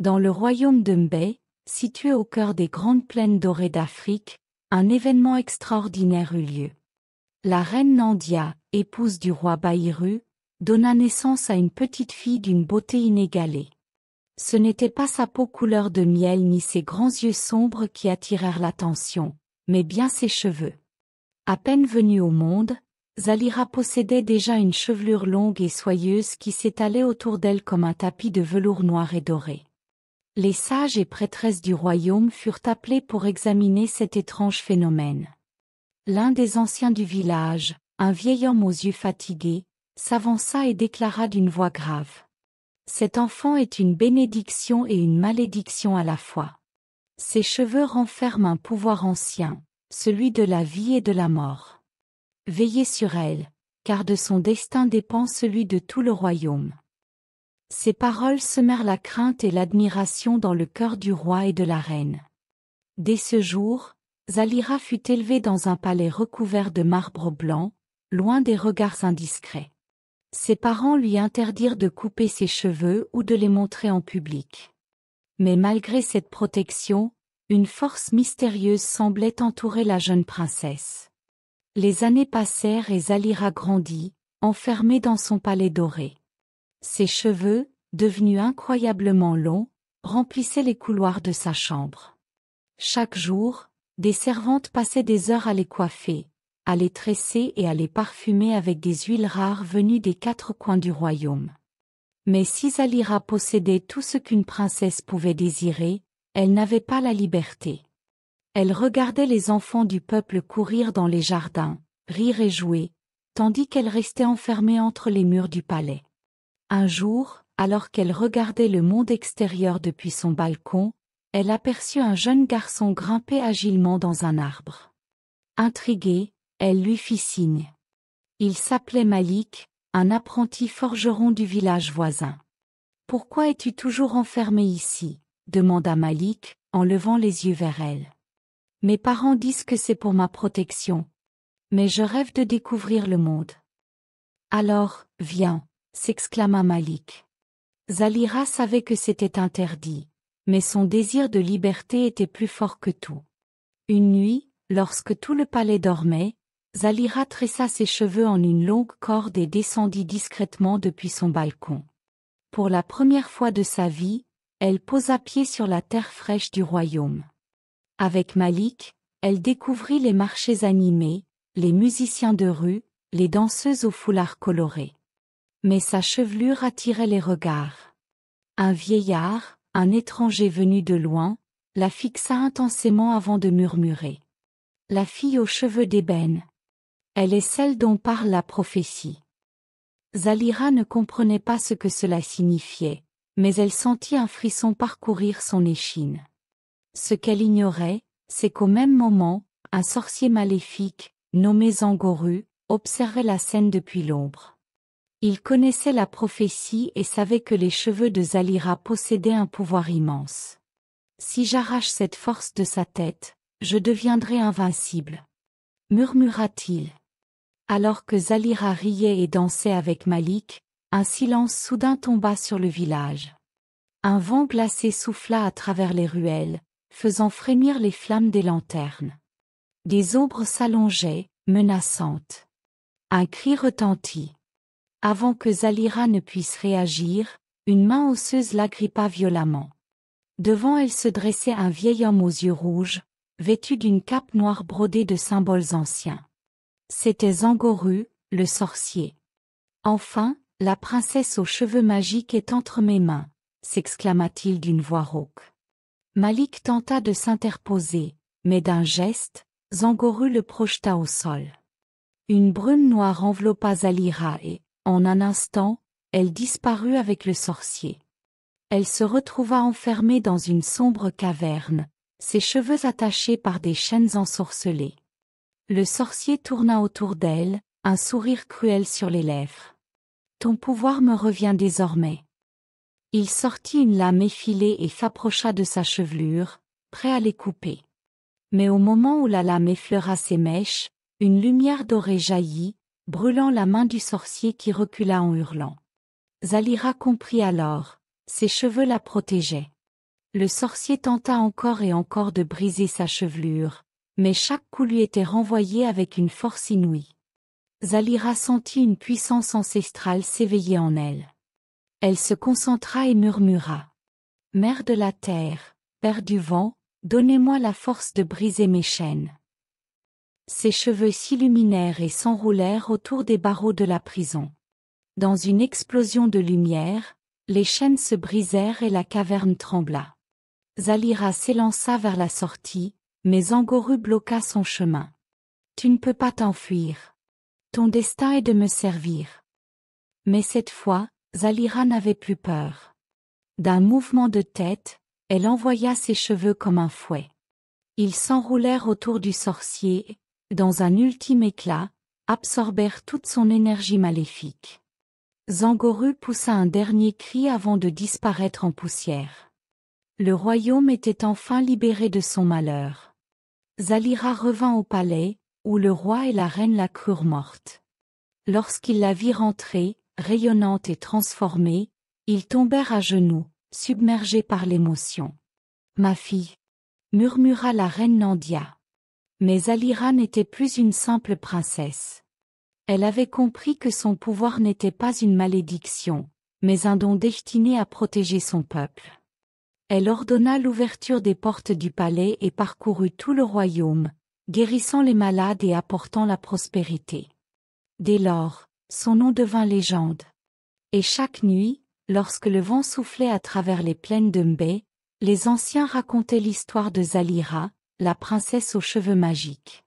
Dans le royaume de Mbé, situé au cœur des grandes plaines dorées d'Afrique, un événement extraordinaire eut lieu. La reine Nandia, épouse du roi Baïru, donna naissance à une petite fille d'une beauté inégalée. Ce n'était pas sa peau couleur de miel ni ses grands yeux sombres qui attirèrent l'attention, mais bien ses cheveux. À peine venue au monde, Zalira possédait déjà une chevelure longue et soyeuse qui s'étalait autour d'elle comme un tapis de velours noir et doré. Les sages et prêtresses du royaume furent appelés pour examiner cet étrange phénomène. L'un des anciens du village, un vieil homme aux yeux fatigués, s'avança et déclara d'une voix grave. « Cet enfant est une bénédiction et une malédiction à la fois. Ses cheveux renferment un pouvoir ancien, celui de la vie et de la mort. Veillez sur elle, car de son destin dépend celui de tout le royaume. » Ces paroles semèrent la crainte et l'admiration dans le cœur du roi et de la reine. Dès ce jour, Zalira fut élevée dans un palais recouvert de marbre blanc, loin des regards indiscrets. Ses parents lui interdirent de couper ses cheveux ou de les montrer en public. Mais malgré cette protection, une force mystérieuse semblait entourer la jeune princesse. Les années passèrent et Zalira grandit, enfermée dans son palais doré. Ses cheveux, devenus incroyablement longs, remplissaient les couloirs de sa chambre. Chaque jour, des servantes passaient des heures à les coiffer, à les tresser et à les parfumer avec des huiles rares venues des quatre coins du royaume. Mais si Zalira possédait tout ce qu'une princesse pouvait désirer, elle n'avait pas la liberté. Elle regardait les enfants du peuple courir dans les jardins, rire et jouer, tandis qu'elle restait enfermée entre les murs du palais. Un jour, alors qu'elle regardait le monde extérieur depuis son balcon, elle aperçut un jeune garçon grimper agilement dans un arbre. Intriguée, elle lui fit signe. Il s'appelait Malik, un apprenti forgeron du village voisin. « Pourquoi es-tu toujours enfermé ici ?» demanda Malik, en levant les yeux vers elle. « Mes parents disent que c'est pour ma protection. Mais je rêve de découvrir le monde. »« Alors, viens !» s'exclama Malik. Zalira savait que c'était interdit, mais son désir de liberté était plus fort que tout. Une nuit, lorsque tout le palais dormait, Zalira tressa ses cheveux en une longue corde et descendit discrètement depuis son balcon. Pour la première fois de sa vie, elle posa pied sur la terre fraîche du royaume. Avec Malik, elle découvrit les marchés animés, les musiciens de rue, les danseuses aux foulards colorés. Mais sa chevelure attirait les regards. Un vieillard, un étranger venu de loin, la fixa intensément avant de murmurer. « La fille aux cheveux d'ébène. Elle est celle dont parle la prophétie. » Zalira ne comprenait pas ce que cela signifiait, mais elle sentit un frisson parcourir son échine. Ce qu'elle ignorait, c'est qu'au même moment, un sorcier maléfique, nommé Zangoru, observait la scène depuis l'ombre. Il connaissait la prophétie et savait que les cheveux de Zalira possédaient un pouvoir immense. « Si j'arrache cette force de sa tête, je deviendrai invincible. » murmura-t-il. Alors que Zalira riait et dansait avec Malik, un silence soudain tomba sur le village. Un vent glacé souffla à travers les ruelles, faisant frémir les flammes des lanternes. Des ombres s'allongeaient, menaçantes. Un cri retentit. Avant que Zalira ne puisse réagir, une main osseuse l'agrippa violemment. Devant elle se dressait un vieil homme aux yeux rouges, vêtu d'une cape noire brodée de symboles anciens. C'était Zangoru, le sorcier. « Enfin, la princesse aux cheveux magiques est entre mes mains !» s'exclama-t-il d'une voix rauque. Malik tenta de s'interposer, mais d'un geste, Zangoru le projeta au sol. Une brume noire enveloppa Zalira et, en un instant, elle disparut avec le sorcier. Elle se retrouva enfermée dans une sombre caverne, ses cheveux attachés par des chaînes ensorcelées. Le sorcier tourna autour d'elle, un sourire cruel sur les lèvres. « Ton pouvoir me revient désormais. » Il sortit une lame effilée et s'approcha de sa chevelure, prêt à les couper. Mais au moment où la lame effleura ses mèches, une lumière dorée jaillit, brûlant la main du sorcier qui recula en hurlant. Zalira comprit alors, ses cheveux la protégeaient. Le sorcier tenta encore et encore de briser sa chevelure, mais chaque coup lui était renvoyé avec une force inouïe. Zalira sentit une puissance ancestrale s'éveiller en elle. Elle se concentra et murmura. « Mère de la terre, père du vent, donnez-moi la force de briser mes chaînes. » Ses cheveux s'illuminèrent et s'enroulèrent autour des barreaux de la prison. Dans une explosion de lumière, les chaînes se brisèrent et la caverne trembla. Zalira s'élança vers la sortie, mais Angoru bloqua son chemin. « Tu ne peux pas t'enfuir. Ton destin est de me servir. » Mais cette fois, Zalira n'avait plus peur. D'un mouvement de tête, elle envoya ses cheveux comme un fouet. Ils s'enroulèrent autour du sorcier, et, dans un ultime éclat, absorbèrent toute son énergie maléfique. Zangoru poussa un dernier cri avant de disparaître en poussière. Le royaume était enfin libéré de son malheur. Zalira revint au palais, où le roi et la reine la crurent morte. Lorsqu'ils la virent rentrer, rayonnante et transformée, ils tombèrent à genoux, submergés par l'émotion. « Ma fille » murmura la reine Nandia. Mais Zalira n'était plus une simple princesse. Elle avait compris que son pouvoir n'était pas une malédiction, mais un don destiné à protéger son peuple. Elle ordonna l'ouverture des portes du palais et parcourut tout le royaume, guérissant les malades et apportant la prospérité. Dès lors, son nom devint légende. Et chaque nuit, lorsque le vent soufflait à travers les plaines de Mbé, les anciens racontaient l'histoire de Zalira, la princesse aux cheveux magiques.